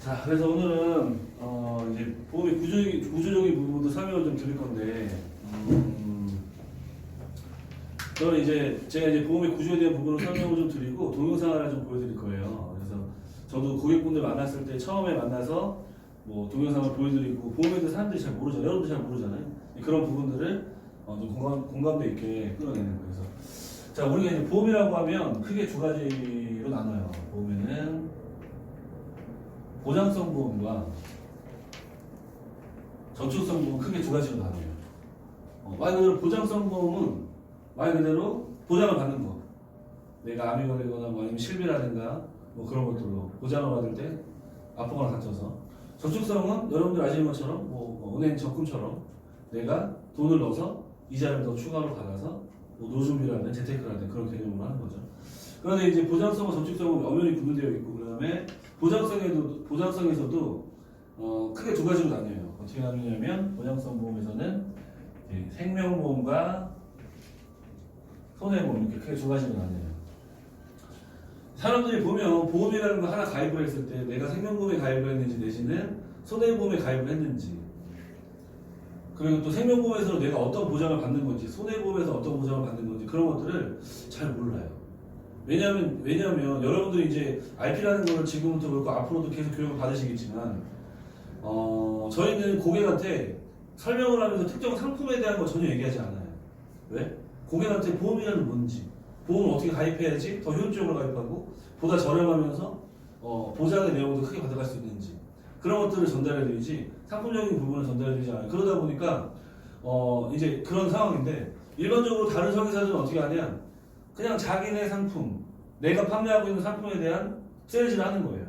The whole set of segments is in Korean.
자, 그래서 오늘은 이제 보험의 구조적인 부분도 설명을 좀 드릴 건데, 저는 이제 제가 이제 보험의 구조에 대한 부분을 설명을 좀 드리고 동영상 하나 좀 보여드릴 거예요. 그래서 저도 고객분들 만났을 때 처음에 만나서 뭐 동영상을 보여드리고 보험에 대해서 사람들이 잘 모르잖아요. 여러분들 잘 모르잖아요. 그런 부분들을 좀 공감대 있게 끌어내는 거예요. 그래서 자, 우리가 이제 보험이라고 하면 크게 두 가지로 나눠요. 보험에는 보장성 보험과 저축성 보험 크게 두 가지로 나눠요. 말 그대로 보장성 보험은 말 그대로 보장을 받는 거. 내가 암이 걸리거나 뭐 아니면 실비라든가 뭐 그런 것들로 보장을 받을 때 아프거나 다쳐서. 저축성은 여러분들 아시는 것처럼 뭐 은행 적금처럼 내가 돈을 넣어서 이자를 더 추가로 받아서 뭐 노준비라든 재테크라든 그런 개념으로 하는 거죠. 그런데 이제 보장성과 저축성은 엄연히 구분되어 있고, 그 다음에 보장성에서도 크게 두 가지로 나뉘어요. 어떻게 나누냐면 보장성 보험에서는 생명보험과 손해보험 이렇게 크게 두 가지로 나뉘어요. 사람들이 보면 보험이라는 거 하나 가입을 했을 때 내가 생명보험에 가입을 했는지 내지는 손해보험에 가입을 했는지, 그리고 또 생명보험에서 내가 어떤 보장을 받는 건지 손해보험에서 어떤 보장을 받는 건지 그런 것들을 잘 몰라요. 왜냐하면 여러분들이 이제 RP라는 거를 지금부터 그렇고 앞으로도 계속 교육을 받으시겠지만 저희는 고객한테 설명을 하면서 특정 상품에 대한 거 전혀 얘기하지 않아요. 왜? 고객한테 보험이라는 뭔지, 보험을 어떻게 가입해야지 더 효율적으로 가입하고 보다 저렴하면서 보장의 내용도 크게 받아갈 수 있는지 그런 것들을 전달해드리지 상품적인 부분을 전달해드리지 않아요. 그러다 보니까 이제 그런 상황인데, 일반적으로 다른 설계사들은 어떻게 하냐, 그냥 자기네 상품, 내가 판매하고 있는 상품에 대한 세일즈를 하는 거예요.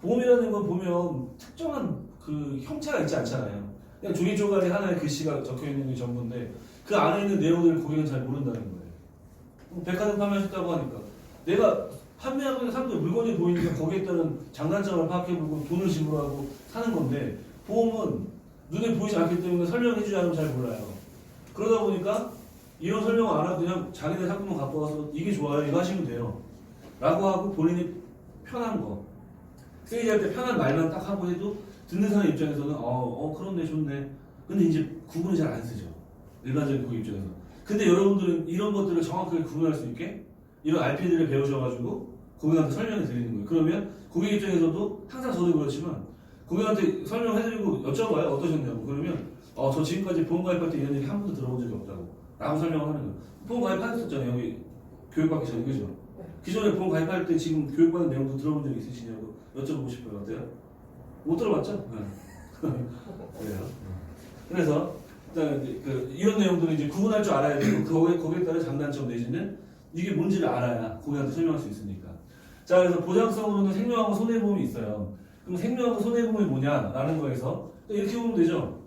보험이라는 건 보면 특정한 그 형태가 있지 않잖아요. 그냥 종이 조각에 하나의 글씨가 적혀 있는 게 전부인데 그 안에 있는 내용들을 고객은 잘 모른다는 거예요. 백화점 판매하셨다고 하니까 내가 판매하고 있는 상품 물건이 보이니까 거기에 따른 장단점을 파악해보고 돈을 지불하고 사는 건데, 보험은 눈에 보이지 않기 때문에 설명해주지 않으면 잘 몰라요. 그러다 보니까 이런 설명 안 하고 그냥 자기네 상품을 갖고 와서 이게 좋아요, 이거 하시면 돼요 라고 하고 본인이 편한 거, 세일할 때 편한 말만 딱 하고 해도 듣는 사람 입장에서는 그렇네, 좋네. 근데 이제 구분을 잘 안 쓰죠, 일반적인 고객 입장에서. 근데 여러분들은 이런 것들을 정확하게 구분할 수 있게 이런 RP들을 배우셔가지고 고객한테 설명해 드리는 거예요. 그러면 고객 입장에서도 항상 저도 그렇지만 고객한테 설명해드리고 여쭤봐요, 어떠셨냐고. 그러면 저 지금까지 보험 가입할 때 이런 얘기 한 번도 들어본 적이 없다고 라고 설명을 하는 거예요. 보험 가입하셨잖아요, 여기 교육받기 전에. 그죠? 네. 기존에 보험 가입할 때 지금 교육받은 내용도 들어본 적이 있으시냐고 여쭤보고 싶어요. 어때요? 못 들어봤죠? 네. 그래요. 그래서 일단 이런 내용들은 이제 구분할 줄 알아야 되고 거기에 따른 장단점 내지는 이게 뭔지를 알아야 고객한테 설명할 수 있으니까. 자, 그래서 보장성으로는 생명하고 손해보험이 있어요. 그럼 생명하고 손해보험이 뭐냐라는 거에서 이렇게 보면 되죠.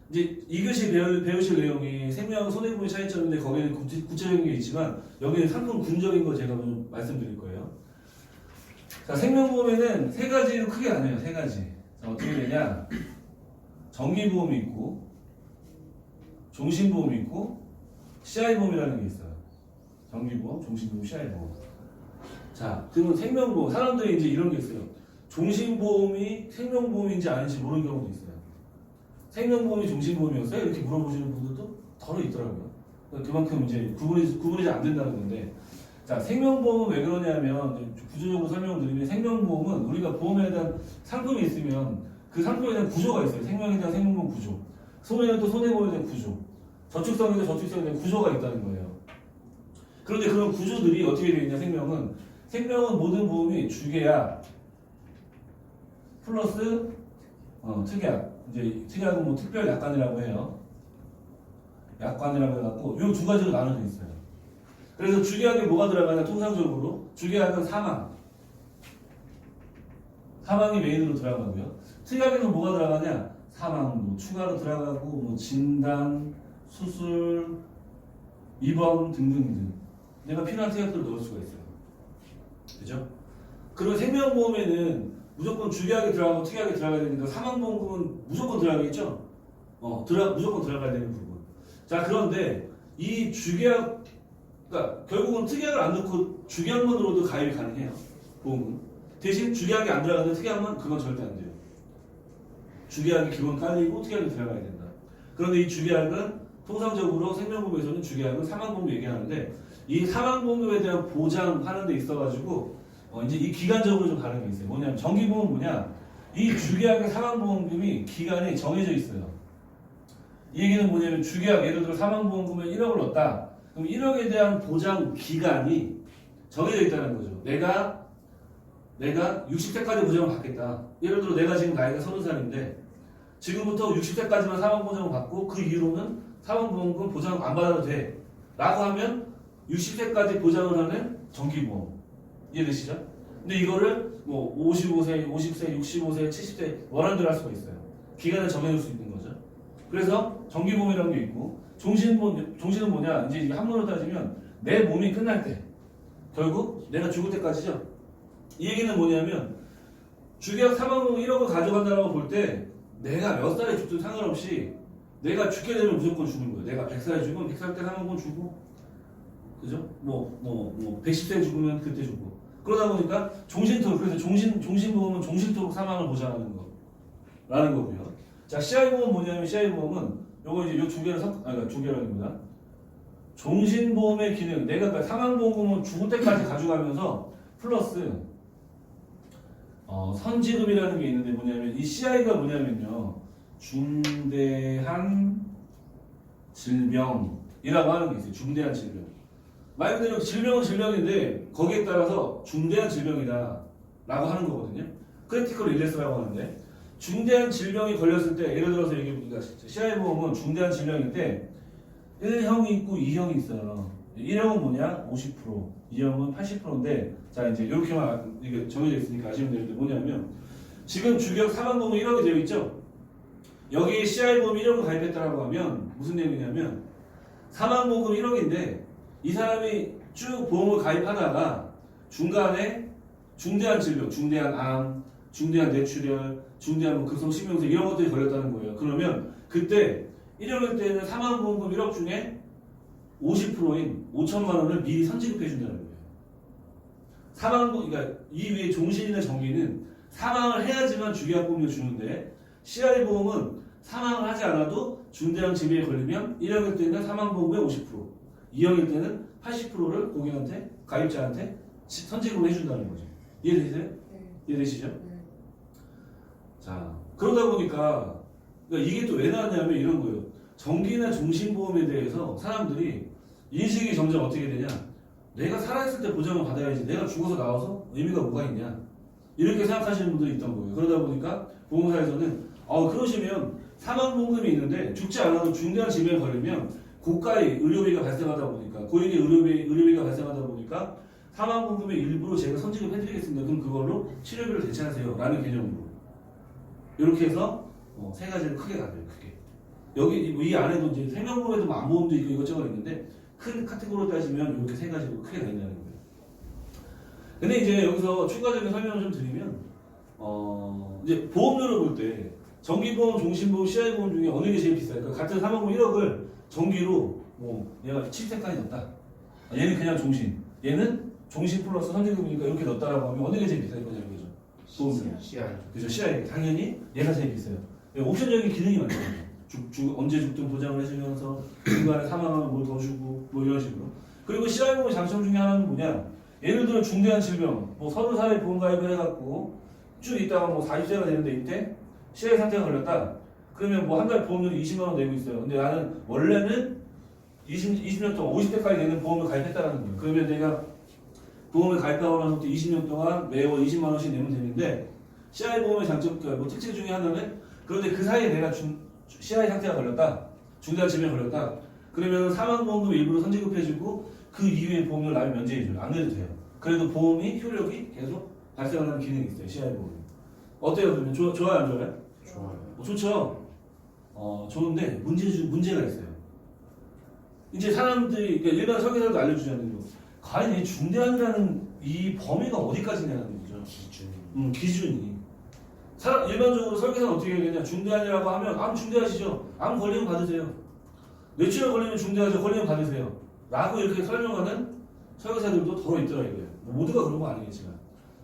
이제 이것이 배우실 내용이 생명하고 손해보험의 차이점인데 거기에는 구체적인 게 있지만 여기는 상품 군적인 거 제가 좀 말씀드릴 거예요. 자, 생명보험에는 세 가지로 크게 나뉘어요. 세 가지. 자, 어떻게 되냐? 정기보험이 있고, 종신보험이 있고, CI보험이라는 게 있어요. 정기보험, 종신보험, CI보험. 자, 그러면 생명보험, 사람들이 이제 이런 게 있어요. 종신보험이 생명보험인지 아닌지 모르는 경우도 있어요. 생명보험이 종신보험이었어요? 이렇게 물어보시는 분들도 덜어 있더라고요. 그만큼 이제 구분이 잘 안 된다는 건데, 자, 생명보험은 왜 그러냐면, 구조적으로 설명을 드리면, 생명보험은 우리가 보험에 대한 상품이 있으면 그 상품에 대한 구조가 있어요. 생명에 대한 생명보험 구조, 손해는 또 손해보험에 대한 구조, 저축성에 대한 저축성에 대한 구조가 있다는 거예요. 그런데 그런 구조들이 어떻게 되어 있냐, 생명은 모든 보험이 주계약 플러스 특약, 이제 특약은 뭐 특별 약관이라고 해요. 약관이라고 해갖고 이 두 가지로 나눠져 있어요. 그래서 주계약에 뭐가 들어가냐, 통상적으로 주계약은 사망이 메인으로 들어가고요. 특약에는 뭐가 들어가냐, 사망 뭐 추가로 들어가고 뭐 진단, 수술, 입원 등등등 내가 필요한 특약들을 넣을 수가 있어요. 그죠? 그리고 생명보험에는 무조건 주계약에 들어가고 특약에 들어가야 되니까 사망보험금은 무조건 들어가겠죠? 무조건 들어가야 되는 부분. 자, 그런데 이 주계약, 그러니까 결국은 특약을 안 넣고 주계약만으로도 가입이 가능해요. 보험은. 대신 주계약이 안 들어가는 특약은 그건 절대 안 돼요. 주계약이 기본 깔리고 특약이 들어가야 된다. 그런데 이 주계약은 통상적으로 생명보험에서는 주계약은 사망보험 얘기하는데 이 사망보험에 대한 보장하는 데 있어가지고 이제 이 기간적으로 좀 다른 게 있어요. 뭐냐면 정기보험은 뭐냐? 이 주계약의 사망보험금이 기간이 정해져 있어요. 이 얘기는 뭐냐면 주계약 예를 들어 사망보험금을 1억을 넣었다. 그럼 1억에 대한 보장 기간이 정해져 있다는 거죠. 내가 60세까지 보장을 받겠다. 예를 들어 내가 지금 나이가 30살인데 지금부터 60세까지만 사망보장을 받고 그 이후로는 사망보험금 보장 안 받아도 돼. 라고 하면 60세까지 보장을 하는 정기보험. 이해되시죠? 근데 이거를 뭐 55세, 50세, 65세, 70세 원하는 대로 할 수가 있어요. 기간을 정해줄 수 있는 거죠. 그래서 정기보험이라는 게 있고 종신은 뭐냐? 이제 한문으로 따지면 내 몸이 끝날 때 결국 내가 죽을 때까지죠. 이 얘기는 뭐냐면 주계약 사망보험 1억을 가져간다고 볼 때 내가 몇 살에 죽든 상관없이 내가 죽게 되면 무조건 죽는 거예요. 내가 100살에 죽으면 100살 때 사망보험 주고 그죠? 110세 죽으면 그때 주고 그러다 보니까 종신토록 그래서 종신보험은 종신토록 사망을 보장하는 거라는 거고요. 자, CI보험은 뭐냐면 CI보험은 요거 이제 요 두 개를 두 개라기보다 종신보험의 기능 내가 그러니까 사망보험은 죽을 때까지 가져가면서 플러스 선지급이라는 게 있는데 뭐냐면 이 CI가 뭐냐면요 중대한 질병이라고 하는 게 있어요. 중대한 질병. 말 그대로 질병은 질병인데 거기에 따라서 중대한 질병이다 라고 하는 거거든요. 크리티컬 일레스라고 하는데 중대한 질병이 걸렸을 때 예를 들어서 얘기해보니까 CI보험은 중대한 질병인데 1형이 있고 2형이 있어요. 1형은 뭐냐? 50%, 2형은 80%인데 자 이제 이렇게만 이게 정해져 있으니까 아시면 되는데 뭐냐면 지금 주계약 사망보험은 1억이 되어 있죠. 여기 CI보험 1억을 가입했다라고 하면 무슨 내용이냐면 사망보험 1억인데 이 사람이 쭉 보험을 가입하다가 중간에 중대한 질병, 중대한 암, 중대한 뇌출혈, 중대한 급성심형성 이런 것들이 걸렸다는 거예요. 그러면 그때 1억일 때는 사망보험금 1억 중에 50%인 5천만 원을 미리 선지급해 준다는 거예요. 그러니까 이 위에 종신이나 정기는 사망을 해야지만 주계약보험을 주는데 CI보험은 사망을 하지 않아도 중대한 질병에 걸리면 1억일 때는 사망보험금의 50%, 2억일 때는 80%를 고객한테 가입자한테 선지급을 해준다는 거죠. 이해되세요? 네. 이해되시죠? 네. 자 그러다 보니까 그러니까 이게 또 왜 나왔냐면 이런 거예요. 정기나 종신보험에 대해서 사람들이 인식이 점점 어떻게 되냐? 내가 살아있을 때 보장을 받아야지 내가 죽어서 나와서 의미가 뭐가 있냐? 이렇게 생각하시는 분들이 있던 거예요. 그러다 보니까 보험사에서는 그러시면 사망보험금이 있는데 죽지 않아도 중대한 질병에 걸리면 고가의 의료비가 발생하다 보니까 고액의 의료비가 발생하다 보니까 사망보험금의 일부로 제가 선지급해드리겠습니다. 그럼 그걸로 치료비를 대체하세요. 라는 개념으로 이렇게 해서 세 가지를 크게 나눠요. 크게 여기 이 안에도 이제 생명보험에도 암보험도 있고 이것저것 있는데 큰 카테고리로 따지면 이렇게 세 가지로 크게 나뉜다는 거예요. 근데 이제 여기서 추가적인 설명을 좀 드리면 이제 보험료를 볼 때 정기보험, 종신보험, CI보험 중에 어느 게 제일 비쌀까? 같은 사망보험 1억을 정기로 얘가 7세까지 넣었다. 얘는 그냥 종신. 얘는 종신 플러스 선지급이니까 이렇게 넣었다라고 하면 어느 게 제일 비쌀 거냐는 거죠. 보험료. CI. 그죠. CI. 당연히 얘가 제일 비싸요. 옵션적인 기능이 많잖아요. 언제 죽든 보장을 해주면서 중간에 사망하면 뭘 더 주고 이런 식으로. 그리고 CI보험의 장점 중에 하나는 뭐냐? 예를 들어 중대한 질병 30살에 보험 가입을 해갖고 쭉 있다가 40세가 되는데 이때 CI 상태가 걸렸다. 그러면 한 달 보험료를 20만 원 내고 있어요. 근데 나는 원래는 20년 동안 50대까지 내는 보험을 가입했다는 거예요. 그러면 내가 보험을 가입하고 나서부터 20년 동안 매월 20만 원씩 내면 되는데 CI보험의 장점, 특징 중에 하나는 그런데 그 사이에 내가 CI 상태가 걸렸다. 중대한 질병에 걸렸다. 그러면 사망보험금 일부러 선지급해주고 그 이후에 보험료를 나면 면제해줘요. 안 내도 돼요. 그래도 보험이 효력이 계속 발생하는 기능이 있어요. CI보험이. 어때요? 그러면 좋아요? 안 좋아요? 좋아요. 좋죠. 좋은데 문제가 있어요. 이제 사람들이 그러니까 일반 설계사도 알려주자는 거. 과연 이 중대한이라는 이 범위가 어디까지냐는 거죠. 기준이. 일반적으로 설계사는 어떻게 얘기하냐? 중대한이라고 하면 암 중대하시죠? 암 걸리면 받으세요. 뇌출혈 걸리면 중대하죠? 걸리면 받으세요. 라고 이렇게 설명하는 설계사들도 더러 있더라 이거예요. 모두가 그런 거 아니겠지만.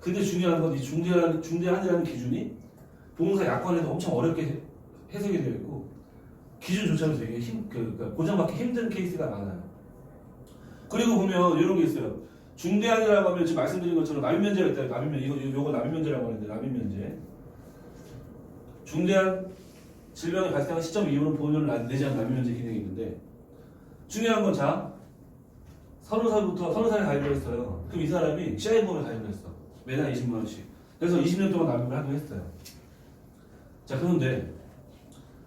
근데 중요한 건 이 중대한이라는 기준이 보험사 약관에서 엄청 어렵게 해석이 되어 있고 기준조차도 되게 그러니까 보장받기 힘든 케이스가 많아요. 그리고 보면 이런 게 있어요. 중대한이라고 하면 지금 말씀드린 것처럼 납입면제가 있다. 이거 납입면제라고 하는데 납입면제. 중대한 질병이 발생한 시점 이후로 보험료를 내지 않는 납입면제 기능이 있는데 중요한 건 자 30살에 가입을 했어요. 그럼 이 사람이 CI 보험에 가입을 했어. 매달 20만 원씩. 그래서 20년 동안 납입을 하기로 했어요. 자 그런데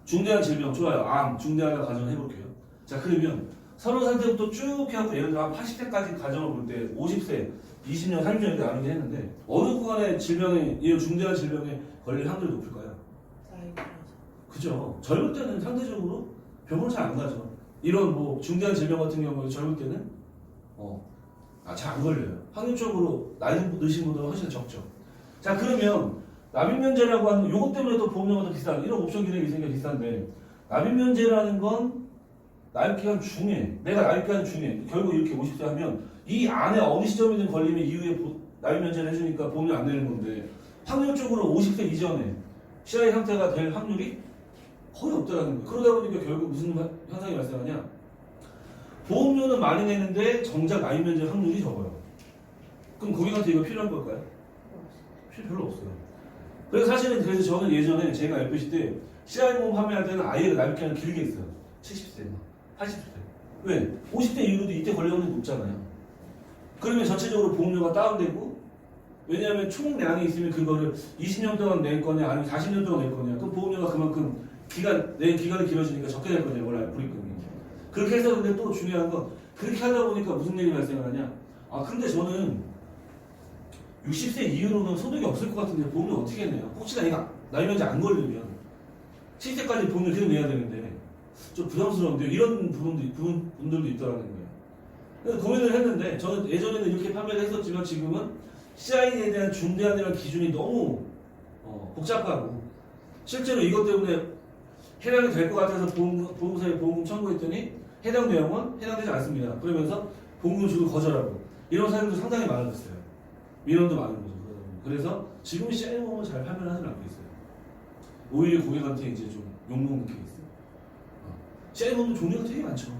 중대한 질병 좋아요. 암 중대하다 가정을 해볼게요. 자 그러면 30살 때부터 쭉 해갖고 예를 들어 한 80세까지 가정을 볼 때 50세, 20년, 30년 이렇게 나누긴 했는데 어느 구간의 질병에 이런 중대한 질병에 걸릴 확률이 높을까요? 그죠. 젊을 때는 상대적으로 병원을 잘 안 가죠. 이런 뭐 중대한 질병 같은 경우에 젊을 때는 잘 안 걸려요. 확률적으로 나이 드신 분들은 훨씬 적죠. 자 그러면 납입면제라고 하는 요것 때문에 또 보험료가 더 비싼 이런 옵션 기능이 생겨 비싼데 납입면제라는 건 납입기간 중에 내가 납입기간 중에 결국 이렇게 50세 하면 이 안에 어느 시점이든 걸리면 이후에 납입면제를 해주니까 보험료 안 내는 건데 확률적으로 50세 이전에 CI 상태가 될 확률이 거의 없다라는 거예요. 그러다 보니까 결국 무슨 현상이 발생하냐? 보험료는 많이 내는데 정작 납입면제 확률이 적어요. 그럼 고객한테 이거 필요한 걸까요? 별로 없어요. 그래서 사실은 그래서 저는 예전에 제가 FPC 때 CI 보험 판매할 때는 아예 납입기간을 길게 했어요. 70세, 80세. 왜? 50대 이후로도 이때 걸릴 확률이 높잖아요. 그러면 전체적으로 보험료가 다운되고 왜냐하면 총량이 있으면 그거를 20년 동안 낼 거냐 아니면 40년 동안 낼 거냐 그럼 보험료가 그만큼 내 기간이 길어지니까 적게 낼 거냐 원래 불입금이 그렇게 해서 근데 또 중요한 건 그렇게 하다 보니까 무슨 일이 발생을 하냐 근데 저는 60세 이후로는 소득이 없을 것 같은데 보험료 어떻게 내요? 혹시나 얘가 납입면제 안 걸리면 70세까지 보험료 계속 내야 되는데 좀 부담스러운데 이런 분들도 있더라는 거예요. 그래서 고민을 했는데 저는 예전에는 이렇게 판매를 했었지만 지금은 CI에 대한 중대한이라는 기준이 너무 복잡하고 실제로 이것 때문에 해당이 될 것 같아서 보험사에 보험금 청구했더니 해당 내용은 해당되지 않습니다. 그러면서 보험금 주고 거절하고 이런 사례도 상당히 많아졌어요. 민원도 많은 거죠. 그래서 지금 CI 보험은 잘 판매를 하지 않고 있어요. 오히려 고객한테 이제 좀 욕먹는 케이스. CI 보험도 종류가 되게 많죠.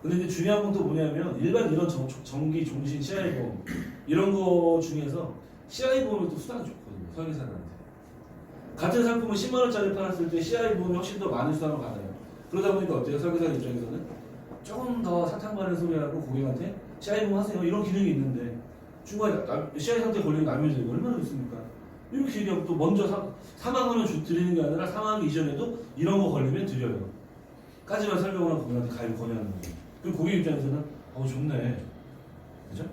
근데 이제 중요한 건 또 뭐냐면 일반 이런 정기 종신 CI 보험 이런 거 중에서 CI 보험이 또 수당이 좋거든요. 설계사들한테. 같은 상품을 10만 원짜리 팔았을 때 CI 보험이 훨씬 더 많은 수당을 받아요. 그러다 보니까 어때요? 설계사 입장에서는 조금 더 사탕 바른 소리하고 고객한테 CI 보험 하세요. 이런 기능이 있는데 중간에 CI 상태에 걸리는 납입면제가 얼마나 좋습니까? 이렇게 얘기하고 또 먼저 4만 원을 드리는 게 아니라 4만 원 이전에도 이런 거 걸리면 드려요. 까지만 설명을 하고 고객한테 가입을 권유하는 거예요. 그리고 고객 입장에서는 좋네. 그죠?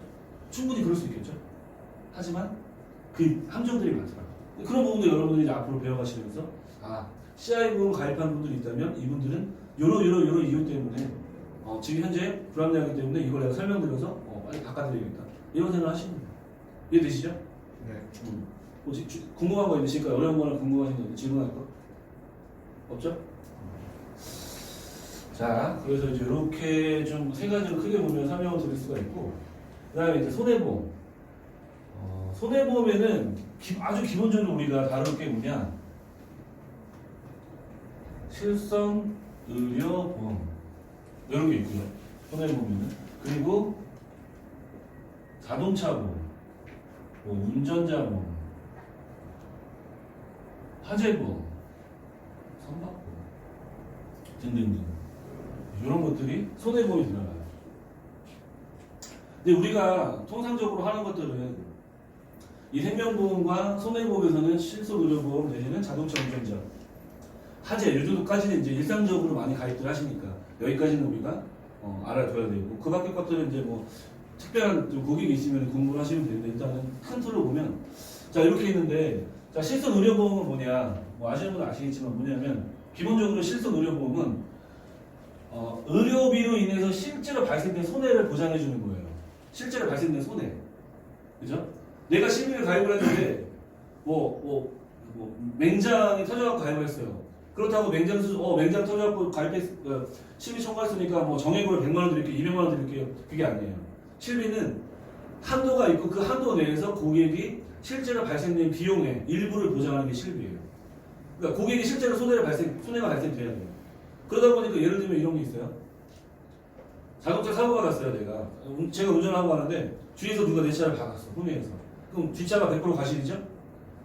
충분히 그럴 수 있겠죠? 하지만 그 함정들이 많더라고요. 그런 부분도 여러분들이 이제 앞으로 배워가시면서 CI 보험 가입한 분들이 있다면 이분들은 요런 이유 때문에 지금 현재 불합리하기 때문에 이걸 내가 설명드려서 빨리 바꿔드리겠다. 이런 생각을 하시는 거예요. 이해되시죠? 네. 혹시 궁금한 거 있으실까요? 어려운 거나 궁금하신 거 질문할 거? 없죠? 자, 그래서 이제 이렇게 좀 세 가지로 크게 보면 설명을 드릴 수가 있고, 그 다음에 이제 손해보험. 손해보험에는 아주 기본적으로 우리가 다룰 게 뭐냐? 실손 의료보험. 이런 게 있고요. 손해보험에는. 그리고 자동차보험, 운전자보험, 화재보험, 선박보험 등등등. 이런 것들이 손해보험이 들어가요. 근데 우리가 통상적으로 하는 것들은 이 생명보험과 손해보험에서는 실손의료보험 내지는 자동차 운전자, 화재 이 정도까지는 이제 일상적으로 많이 가입들 하시니까 여기까지는 우리가 알아둬야 되고 그 밖의 것들은 이제 뭐 특별한 고객이 있으면 공부를 하시면 되는데 일단은 큰 틀로 보면 자 이렇게 있는데 자 실손의료보험은 뭐냐 아시는 분은 아시겠지만 뭐냐면 기본적으로 실손의료보험은 의료비로 인해서 실제로 발생된 손해를 보장해 주는 거예요. 실제로 발생된 손해. 그죠? 내가 실비를 가입을 했는데 맹장이 터져갖고 가입을 했어요. 그렇다고 맹장 터져갖고 실비 청구했으니까 정액으로 100만 원 드릴게요, 200만 원 드릴게요. 그게 아니에요. 실비는 한도가 있고 그 한도 내에서 고객이 실제로 발생된 비용의 일부를 보장하는 게 실비예요. 그러니까 고객이 실제로 손해가 발생돼야 돼요. 그러다 보니까 예를 들면 이런 게 있어요. 자동차 사고가 났어요, 제가 운전을 하고 가는데 뒤에서 누가 내 차를 박았어, 후미에서. 그럼 뒷차가 100% 과실이죠?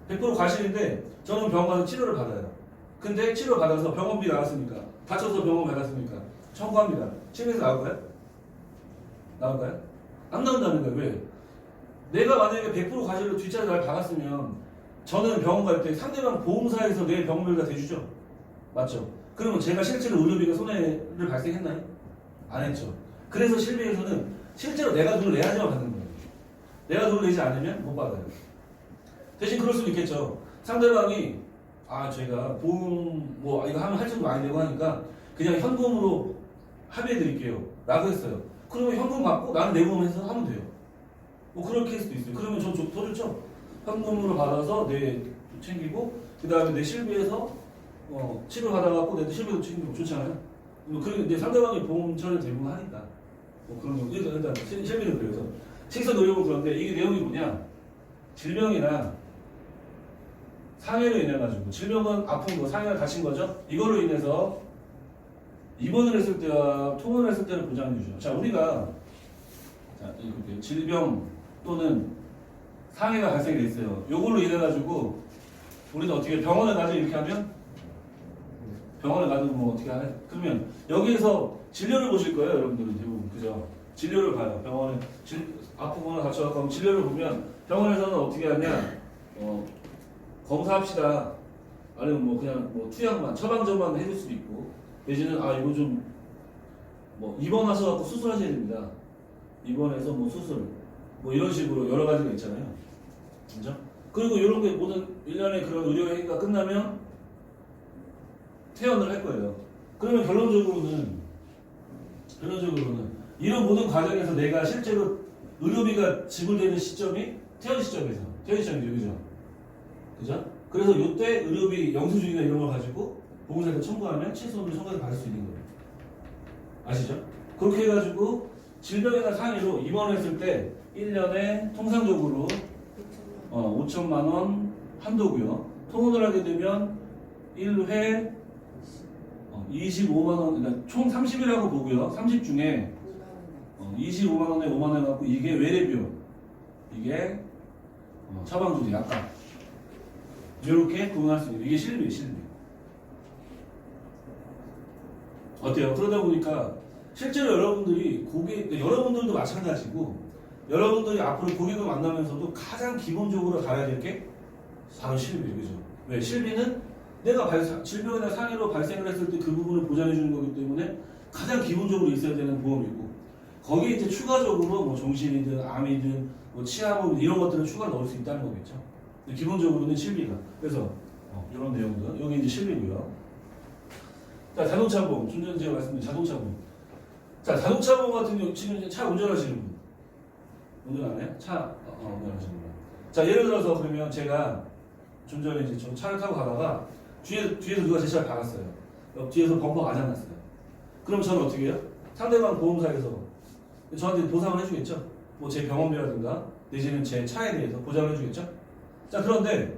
100% 과실인데 저는 병원 가서 치료를 받아요. 근데 치료 받아서 병원비 나왔으니까, 다쳐서 병원 받았으니까 청구합니다. 실비에서 나올까요? 나올까요? 안 나온다는 거예요. 왜? 내가 만약에 100% 과실로 뒷차를 날 박았으면 저는 병원 갈 때 상대방 보험사에서 내 병원비를 다 대주죠. 맞죠? 그러면 제가 실제로 의료비가 손해를 발생했나요? 안 했죠. 그래서 실비에서는 실제로 내가 돈을 내야지만 받는 거예요. 내가 돈을 내지 않으면 못 받아요. 대신 그럴 수도 있겠죠. 상대방이 제가 보험 이거 하면 할증도 많이 내고 하니까 그냥 현금으로 합의해 드릴게요 라고 했어요. 그러면 현금 받고 나는 내보험해서 하면 돼요. 그럴 케이스도 있어요. 그러면 저 더 좋죠. 현금으로 받아서 내 챙기고 그 다음에 내 실비에서 치료 받아갖고 내 실비도 챙기고 좋잖아요. 근데 상대방이 보험 처리를 대부분 하니까 그런 거 일단 실비는 그래서 식사 노력은 그런데 이게 내용이 뭐냐, 질병이나 상해로 인해 가지고, 질병은 아픈 거, 상해가 다친 거죠. 이걸로 인해서 입원을 했을 때와 통원을 했을 때는 보장해 주죠. 자, 우리가 이렇게 질병 또는 상해가 발생이 됐어요. 요걸로 인해 가지고 우리는 어떻게 병원에 가서 이렇게 하면, 병원에 가도 뭐 어떻게 하냐? 그러면 여기에서 진료를 보실 거예요, 여러분들은 대부분. 그죠? 진료를 봐요. 병원에 아프거나 다쳐갖고 진료를 보면 병원에서는 어떻게 하냐? 검사합시다. 아니면 그냥 투약만, 처방전만 해줄 수도 있고, 내지는 이거 좀 입원하셔갖고 수술하셔야 됩니다. 입원해서 수술 이런 식으로 여러 가지가 있잖아요. 그죠? 그리고 이런 게 모든 1년의 그런 의료행위가 끝나면 퇴원을 할 거예요. 그러면 결론적으로는 이런 모든 과정에서 내가 실제로 의료비가 지불되는 시점이 퇴원 시점이죠. 그죠? 그래서 이때 의료비 영수증이나 이런 걸 가지고 보험사에서 청구하면 취소를 청구해서 받을 수 있는 거예요. 아시죠? 그렇게 해가지고 질병이나 상해로 입원했을 때 1년에 통상적으로 5천만 원 한도고요. 통원을 하게 되면 1회 25만 원, 그러니까 총 30이라고 보고요. 30 중에 25만 원에 5만 원 갖고 이게 외래비용, 이게 처방주지 약간 이렇게 구분할 수 있는, 이게 실비. 어때요? 그러다 보니까 실제로 여러분들도 마찬가지고, 여러분들이 앞으로 고객을 만나면서도 가장 기본적으로 다뤄야 될 게 바로 실비예요. 그죠? 왜? 실비는 내가 질병이나 상해로 발생을 했을 때 그 부분을 보장해 주는 거기 때문에 가장 기본적으로 있어야 되는 보험이고, 거기에 이제 추가적으로 정신이든 암이든 치아보험 이런 것들을 추가 넣을 수 있다는 거겠죠. 기본적으로는 실비가. 그래서 이런 내용들 여기 이제 실비고요. 자, 자동차 보험. 좀 전에 제가 말씀드린 자동차 보험. 자, 자동차 보험 같은 경우 지금 이제 차 운전하시는 분. 운전 안 해요? 운전하시는 분. 자, 예를 들어서 그러면 제가 좀 전에 이제 저 차를 타고 가다가 뒤에서 누가 제 차를 박았어요. 뒤에서 범퍼가 아작났어요. 그럼 저는 어떻게 해요? 상대방 보험사에서 저한테 보상을 해주겠죠? 제 병원비라든가 내지는 제 차에 대해서 보장을 해주겠죠? 자, 그런데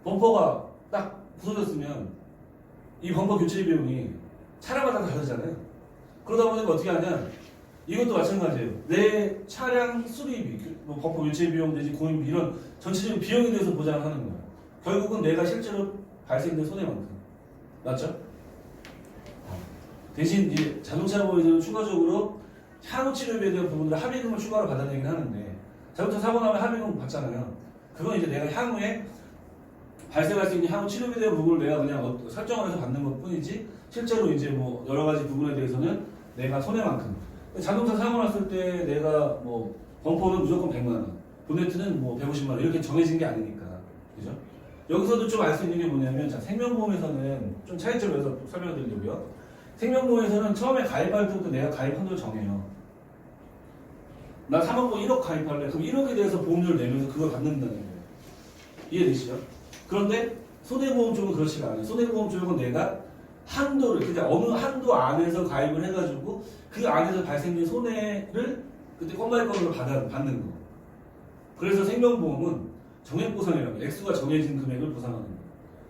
범퍼가 딱 부서졌으면 이 범퍼 교체 비용이 차량마다 다르잖아요. 그러다 보니까 어떻게 하냐? 이것도 마찬가지예요. 내 차량 수리비, 범퍼 교체 비용 내지 고임비 이런 전체적인 비용에 대해서 보장을 하는 거예요. 결국은 내가 실제로 발생된 손해만큼. 맞죠? 대신 이제 자동차 보험에서는 추가적으로 향후 치료비에 대한 부분들 합의금을 추가로 받아내긴 하는데, 자동차 사고 나면 합의금 받잖아요. 그건 이제 내가 향후에 발생할 수 있는 향후 치료비에 대한 부분을 내가 그냥 설정을 해서 받는 것 뿐이지, 실제로 이제 여러 가지 부분에 대해서는 내가 손해만큼. 자동차 사고 났을 때 내가 범퍼는 무조건 100만 원, 보네트는 150만 원 이렇게 정해진 게 아니니까. 그죠? 여기서도 좀 알 수 있는 게 뭐냐면, 자, 생명보험에서는 좀 차이점을 해서 설명을 드리려고요. 생명보험에서는 처음에 가입할 때부터 내가 가입 한도를 정해요. 나 3억 1억 가입할래. 그럼 1억에 대해서 보험료를 내면서 그걸 받는다는 거예요. 이해되시죠? 그런데 손해보험 쪽은 그렇지가 않아요. 손해보험 쪽은 내가 한도를, 그냥 어느 한도 안에서 가입을 해가지고 그 안에서 발생된 손해를 그때 건강건으로 받는 거. 그래서 생명보험은 정액보상이라고 액수가 정해진 금액을 보상하는 거예요.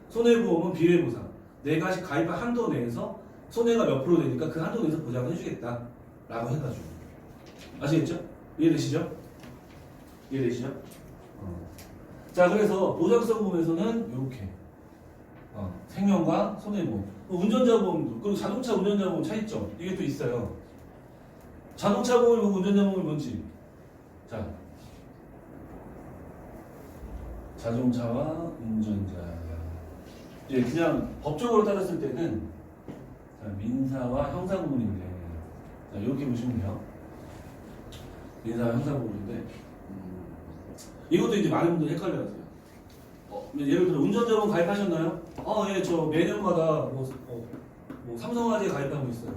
손해보험은 비례보상. 내가 가입한 한도 내에서 손해가 몇 프로 되니까 그 한도 내에서 보장을 해주겠다 라고 해가지고. 아시겠죠? 이해되시죠? 이해되시죠? 자, 그래서 보장성 보험에서는 이렇게 생명과 손해보험, 운전자 보험도, 그리고 자동차 운전자 보험 차이점 이게 또 있어요. 자동차 보험이 뭐고 운전자 보험이 뭔지. 자, 자동차와 운전자. 이제 그냥 법적으로 따졌을 때는 자, 민사와 형사부분인데, 자, 이렇게 보시면 돼요. 민사와 형사부분인데, 이것도 이제 많은 분들이 헷갈려하세요. 예를 들어 운전자 보험 가입하셨나요? 예, 저 매년마다 뭐 삼성화재 가입하고 있어요.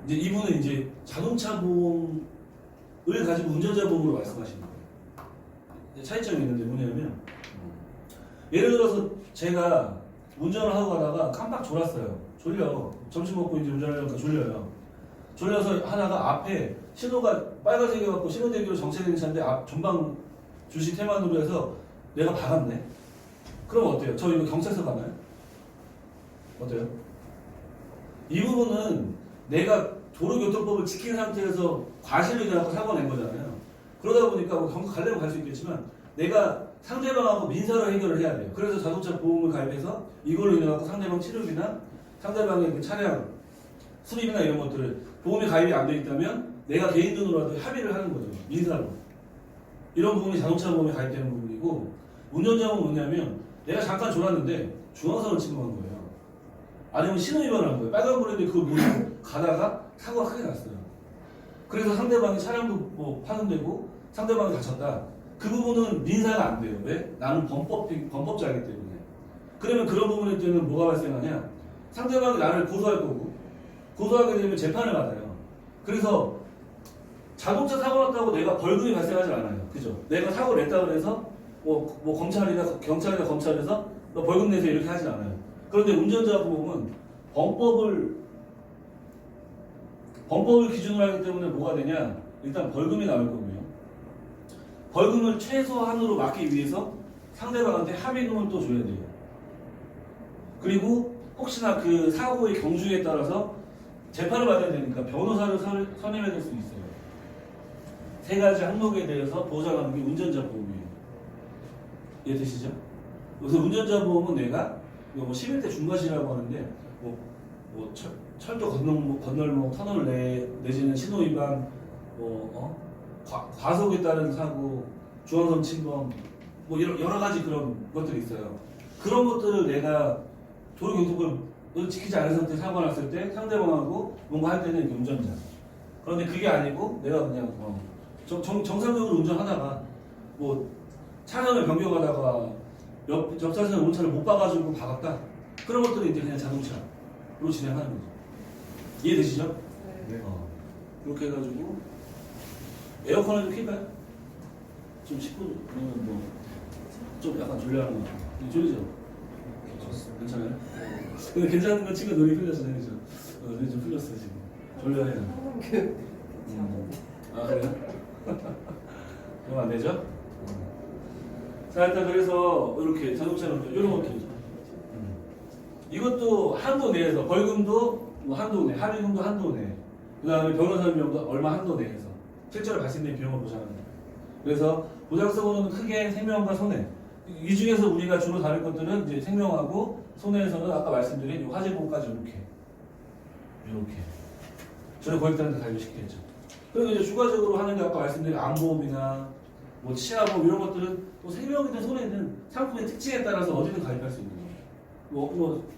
이제 이분은 이제 자동차 보험을 가지고 운전자 보험으로 말씀하시는 거예요. 차이점이 있는데 뭐냐면, 예를 들어서 제가 운전을 하고 가다가 깜빡 졸았어요. 졸려. 점심 먹고 이제 운전하려니까 졸려요. 졸려서 하다가 앞에 신호가 빨간색이어갖고 신호대기로 정체된 차인데 앞 전방 주시 태만으로 해서 내가 박았네. 그럼 어때요? 저 이거 경찰서 가나요? 어때요? 이 부분은 내가 도로교통법을 지킨 상태에서 과실로 인해서 사고가 낸 거잖아요. 그러다 보니까 뭐 경찰 가려면 갈 수 있겠지만 내가 상대방하고 민사로 해결을 해야 돼요. 그래서 자동차 보험을 가입해서 이걸로 인해서 상대방 치료비나 상대방의 그 차량 수리비나 이런 것들을 보험에 가입이 안 돼 있다면 내가 개인 돈으로라도 합의를 하는 거죠. 민사로. 이런 부분이 자동차 보험에 가입되는 부분이고, 운전자 보험은 뭐냐면 내가 잠깐 졸았는데 중앙선을 침범한 거예요. 아니면 신호위반을 한 거예요. 빨간불인데 그걸 모르고 가다가 사고가 크게 났어요. 그래서 상대방의 차량도 뭐 파손되고 상대방이 다쳤다. 그 부분은 민사가 안 돼요. 왜? 나는 범법자이기 때문에. 그러면 그런 부분에 때는 뭐가 발생하냐? 상대방이 나를 고소할 거고, 고소하게 되면 재판을 받아요. 그래서 자동차 사고 났다고 내가 벌금이 발생하지 않아요. 그죠? 내가 사고를 냈다고 해서 뭐 검찰이나 경찰이나 검찰에서 너 벌금 내세요 이렇게 하진 않아요. 그런데 운전자 보험은 범법을 기준으로 하기 때문에 뭐가 되냐? 일단 벌금이 나올 거고요. 벌금을 최소한으로 막기 위해서 상대방한테 합의금을 또 줘야 돼요. 그리고 혹시나 그 사고의 경중에 따라서 재판을 받아야 되니까 변호사를 선임해야 될 수 있어요. 세 가지 항목에 대해서 보장하는 게 운전자 보험이에요. 이해되시죠? 그래서 운전자 보험은 내가 이거 뭐 11대 중과실이라고 하는데 철도 건널목 터널 내지는 신호 위반 과속에 따른 사고, 중앙선 침범, 뭐 여러 가지 그런 것들이 있어요. 그런 것들을 내가 도로교통법을 지키지 않은 상태에 사고가 났을 때 상대방하고 뭔가 할 때는 이게 운전자. 그런데 그게 아니고 내가 그냥 정상적으로 운전하다가 뭐 차선을 변경하다가 옆 차선에 오는 차를 못 봐가지고 박았다. 그런 것들은 이제 그냥 자동차로 진행하는 거죠. 이해되시죠? 네. 이렇게 해가지고 에어컨을 좀 킬까요? 좀 10분 좀 약간 졸려하는 거 같아요. 졸리죠? 괜찮아요? 근데 괜찮은 건 친구 눈이 풀렸어요. 그죠? 눈이 좀 풀렸어 지금. 졸려해요. 그래요? 그럼 안 되죠? 자, 일단 그래서 이렇게 자동차는 이런 것들. 이것도 한도 내에서 벌금도 뭐 한도 내, 합의금도 한도 내. 그다음에 변호사 비용도 얼마 한도 내에서 실제로 발생된 비용을 보장합니다. 그래서 보장성으로는 크게 생명과 손해. 이 중에서 우리가 주로 다룰 것들은 이제 생명하고 손해에서는 아까 말씀드린 화재보험까지 이렇게 저희 고객들한테 가입을 시키겠죠. 그리고 이제 추가적으로 하는 게 아까 말씀드린 암보험이나 뭐 치아보험 이런 것들은 또 생명이든 손해든 상품의 특징에 따라서 어디든 가입할 수 있는 거예요.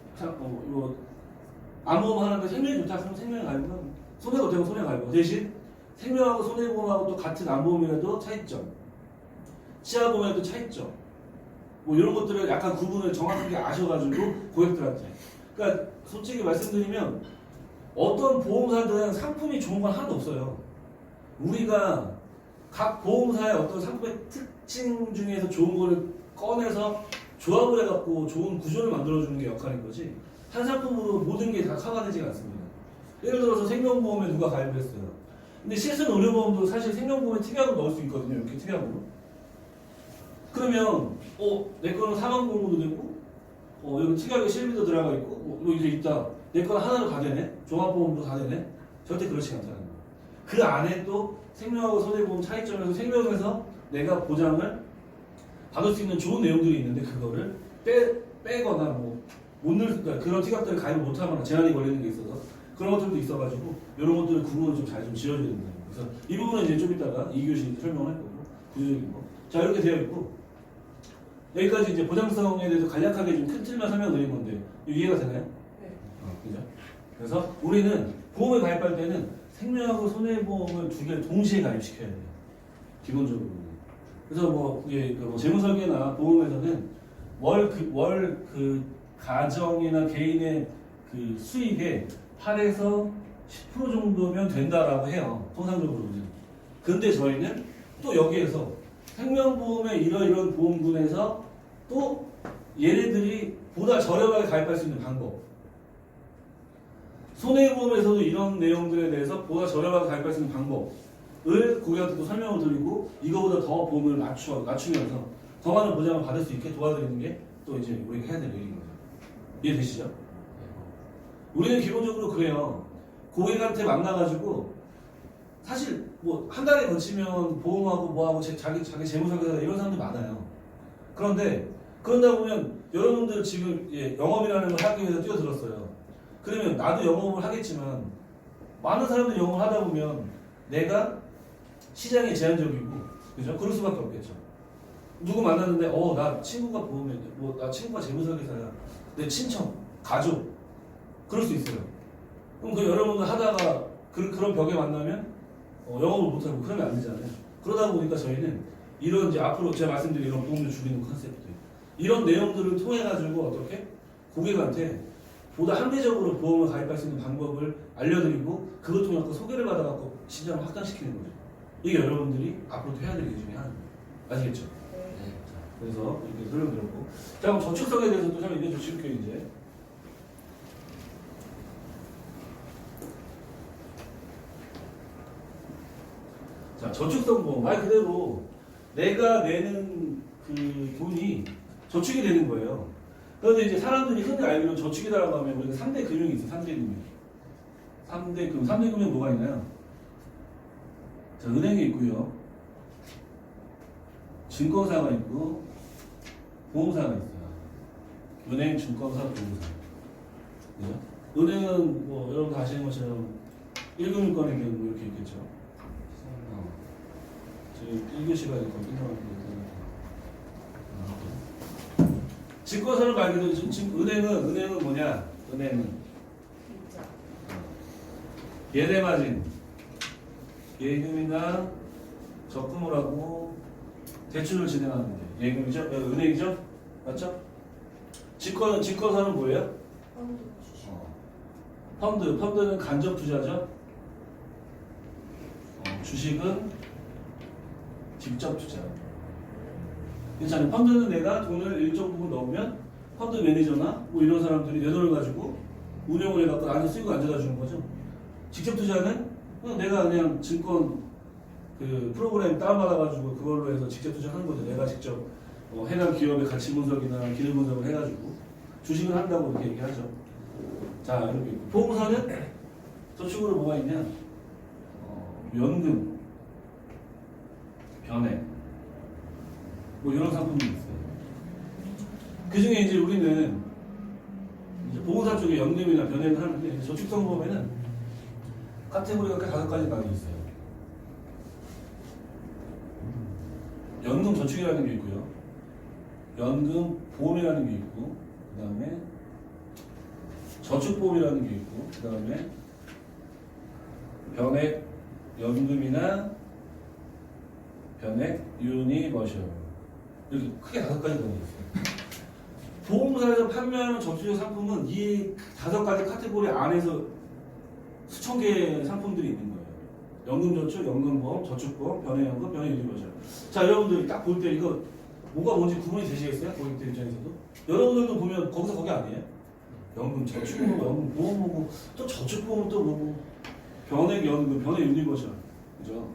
암보험 하는데 생명이 좋다 그러면 생명에 가입하고, 손해가 되면 손해에 가입하고, 대신 생명하고 손해보험하고 또 같은 암보험이라도 차이점, 치아보험에도 차이점, 뭐 이런 것들을 약간 구분을 정확하게 아셔가지고 고객들한테. 그러니까 솔직히 말씀드리면 어떤 보험사든 상품이 좋은 건 하나도 없어요. 우리가 각 보험사의 어떤 상품의 특징 중에서 좋은 거를 꺼내서 조합을 해갖고 좋은 구조를 만들어주는 게 역할인 거지, 한 상품으로 모든 게 다 커버되지가 않습니다. 예를 들어서 생명보험에 누가 가입을 했어요. 근데 실손 의료보험도 사실 생명보험에 특약으로 넣을 수 있거든요. 이렇게 특약으로. 그러면 내 거는 사망보험도 되고 여기 특약에 실비도 들어가 있고 여기 있다. 내 거는 하나로 다 되네. 종합보험도 다 되네. 절대 그렇지 않다는 거예요. 그 안에 또 생명하고 손해보험 차이점에서 생명에서 내가 보장을 받을 수 있는 좋은 내용들이 있는데 그거를 빼거나 못 넣을 그러니까 그런 특약들을 가입을 못하거나 제한이 걸리는 게 있어서 그런 것들도 있어가지고 이런 것들을 구분을 좀 잘 좀 지어줘야 된다. 그래서 이 부분은 이제 좀 이따가 2교시 설명을 할 거고 구조적인 거. 자 이렇게 되어 있고 여기까지 이제 보장성에 대해서 간략하게 좀 큰 틀만 설명드린 건데 이해가 되나요? 네. 그죠? 그래서 우리는 보험을 가입할 때는 생명하고 손해보험을 두 개를 동시에 가입시켜야 돼요. 기본적으로. 그래서 이게 그 재무설계나 보험에서는 월 가정이나 개인의 그 수익의 8에서 10% 정도면 된다라고 해요. 통상적으로는. 근데 저희는 또 여기에서 생명보험의 이런 보험군에서 또 얘네들이 보다 저렴하게 가입할 수 있는 방법. 손해보험에서도 이런 내용들에 대해서 보다 저렴하게 가입할 수 있는 방법을 고객한테 또 설명을 드리고 이거보다 더 보험을 낮추면서 더 많은 보장을 받을 수 있게 도와드리는 게 또 이제 우리가 해야 될 일인 거예요. 이해되시죠? 우리는 기본적으로 그래요. 고객한테 만나가지고 사실 한 달에 거치면 보험하고 뭐하고 자기 재무설계사 이런 사람들 많아요. 그런데 그러다 보면 여러분들 지금 영업이라는 걸 하기 위해서 뛰어들었어요. 그러면 나도 영업을 하겠지만 많은 사람들이 영업을 하다 보면 내가 시장이 제한적이고 그죠? 그럴 수밖에 없겠죠. 누구 만났는데 나 친구가 보험에 나 친구가 재무설계사야. 내 친척, 가족 그럴 수 있어요. 그럼 여러분들 하다가 그런 벽에 만나면 영업을 못하고 그러면 안 되잖아요. 그러다 보니까 저희는 이런 이제 앞으로 제가 말씀드린 이런 보험료 줄이는 컨셉들 이런 내용들을 통해 가지고 어떻게 고객한테 보다 합리적으로 보험을 가입할 수 있는 방법을 알려드리고 그것 통해 소개를 받아갖고 시장을 확장시키는 거죠. 이게 여러분들이 앞으로 해야 될 일 중에 하나입니다. 아시겠죠? 네. 그래서 이렇게 설명드렸고 자 그럼 저축성에 대해서도 좀 얘기해 주실게요 이제. 자 저축성 보험 말 그대로 내가 내는 그 돈이 저축이 되는 거예요. 그런데 이제 사람들이 흔히 알기로 저축이라고 하면 우리가 3대 금융이 있어요. 3대 금융. 3대 금융 뭐가 있나요? 자, 은행이 있고요. 증권사가 있고 보험사가 있어요. 은행, 증권사, 보험사. 그죠? 은행은 여러분 다 아시는 것처럼 1금융권의 경우 이렇게 있겠죠. 저희 1교시가 있고 증권사를 말기도 은행은 뭐냐? 은행은 예대마진 예금이나 적금을 하고 대출을 진행하는 게 예금이죠? 은행이죠? 맞죠? 증권사는 뭐예요? 펀드는 간접 투자죠? 주식은 직접 투자. 괜찮아요. 펀드는 내가 돈을 일정 부분 넣으면 펀드 매니저나 이런 사람들이 내 돈을 가지고 운영을 해갖고 나한테 수익을 안 줘다 주는 거죠. 직접 투자는 내가 그냥 증권 그 프로그램 다운받아가지고 그걸로 해서 직접 투자하는 거죠. 내가 직접 해당 기업의 가치 분석이나 기능 분석을 해가지고 주식을 한다고 이렇게 얘기하죠. 자, 이렇게 있고. 보험사는 저축으로 뭐가 있냐? 연금, 변액, 이런 상품들이 있어요. 그 중에 이제 우리는 이제 보험사 쪽에 연금이나 변액을 하는데 저축성 보험에는 카테고리가 5가지 나뉘어 있어요. 연금 저축이라는 게 있고요. 연금 보험이라는 게 있고, 그 다음에 저축보험이라는 게 있고, 그 다음에 변액 연금이나 변액 유니버셜 이렇게 크게 5가지 나뉘어 있어요. 보험사에서 판매하는 저축적 상품은 이 5가지 카테고리 안에서 수천 개의 상품들이 있는 거예요. 연금저축, 연금보험, 저축보험, 변액연금, 변액유니버셜. 자, 여러분들이 딱 볼 때 이거 뭐가 뭔지 구분이 되시겠어요? 고객들 입장에서도. 여러분들도 보면 거기서 거기 아니에요? 연금, 저축보험, 연금보험 뭐고 또 저축보험 또 뭐고 변액연금, 변액유니버셜. 그죠?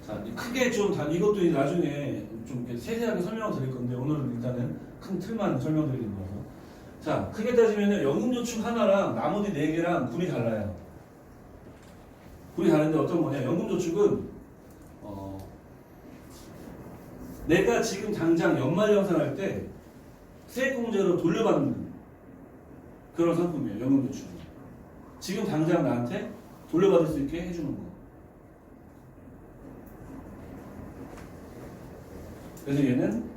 자, 크게 좀 이것도 나중에 좀 이렇게 세세하게 설명을 드릴 건데 오늘은 일단은 큰 틀만 설명드리는 거라서. 자, 크게 따지면 연금저축 하나랑 나머지 4개랑 굴이 달라요. 굴이 다른데 어떤 거냐? 연금저축은 내가 지금 당장 연말정산할 때 세액공제로 돌려받는 그런 상품이에요. 연금저축은. 지금 당장 나한테 돌려받을 수 있게 해주는 거. 그래서 얘는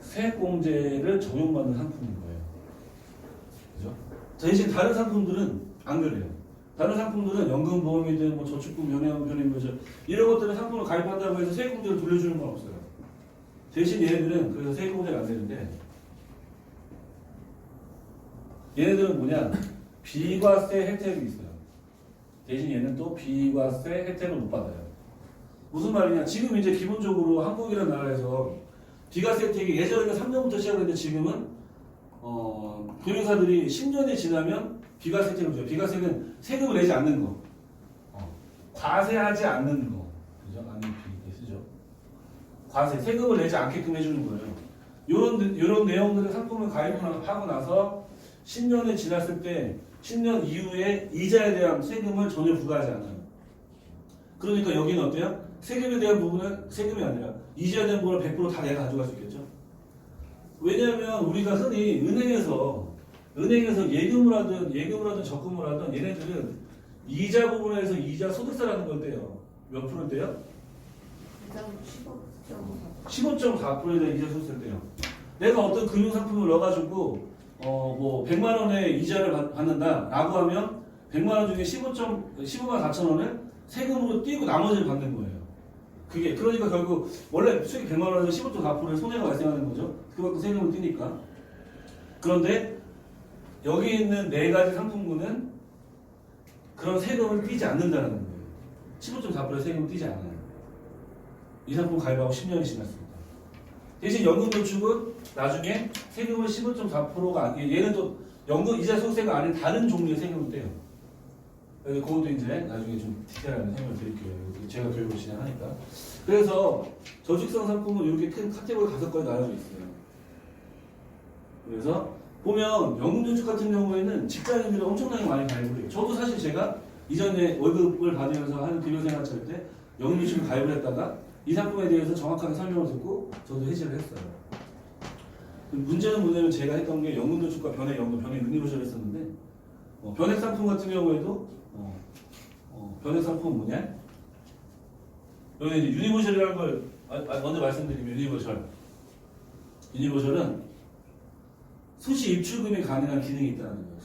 세액공제를 적용받는 상품인 거예요. 그죠? 대신 다른 상품들은 안 그래요. 다른 상품들은 연금보험이든 뭐 저축금, 연회원편인 거죠. 이런 것들은 상품을 가입한다고 해서 세액공제를 돌려주는 건 없어요. 대신 얘네들은 그래서 세액공제가 안 되는데 얘네들은 뭐냐? 비과세 혜택이 있어요. 대신 얘는 또 비과세 혜택을 못 받아요. 무슨 말이냐? 지금 이제 기본적으로 한국이라는 나라에서 비과세 혜택이 예전에는 3년부터 시작했는데 지금은 금융사들이 10년이 지나면 비과세 혜택을 줘요. 비과세는 세금을 내지 않는 거, 과세하지 않는 거, 그죠? 아니 비 쓰죠. 과세, 세금을 내지 않게끔 해주는 거예요. 이런 내용들의 상품을 가입하고 나서 10년이 지났을 때 10년 이후에 이자에 대한 세금을 전혀 부과하지 않아요. 그러니까 여기는 어때요? 세금에 대한 부분은 세금이 아니라 이자에 대한 부분을 100% 다 내가 가져갈 수 있겠죠. 왜냐하면 우리가 흔히 은행에서 예금을 하든 적금을 하든 얘네들은 이자 부분에서 이자 소득세라는 걸 떼요. 몇 프로인데요? 15.4%에 대한 이자 소득세를 떼요. 내가 어떤 금융상품을 넣어가지고 뭐 100만 원의 이자를 받는다라고 하면 100만 원 중에 15만 4천 원을 세금으로 떼고 나머지를 받는 거예요. 그게 그러니까 결국 원래 수익 100만 원에서 15.4%의 손해가 발생하는 거죠. 그만큼 세금을 떼니까. 그런데 여기 있는 4가지 상품군은 그런 세금을 떼지 않는다는 거예요. 15.4%의 세금을 떼지 않아요. 이 상품 가입하고 10년이 지났습니다. 대신 연금저축은 나중에 세금을 15.4%가 얘는 또 연금 이자 소득세가 아닌 다른 종류의 세금을 떼요. 그래서 그것도 이제 나중에 좀 디테일하게 설명을 드릴게요. 제가 교육을 진행하니까. 그래서 저축성 상품은 이렇게 큰 카테고리 5가지 나눠져 있어요. 그래서 보면 연금저축 같은 경우에는 직장인들이 엄청나게 많이 가입을 해요. 저도 사실 제가 이전에 월급을 받으면서 하는 급여생활 할 때 연금저축을 가입을 했다가 이 상품에 대해서 정확하게 설명을 듣고 저도 해지를 했어요. 문제는 뭐냐면 제가 했던 게 연금저축과 변액연금, 변액유니버셜을 했었는데 변액 상품 같은 경우에도 변액 상품은 뭐냐? 여기 이제 유니버셜이라는 걸 먼저 말씀드리면 유니버셜은 수시 입출금이 가능한 기능이 있다는 거예요.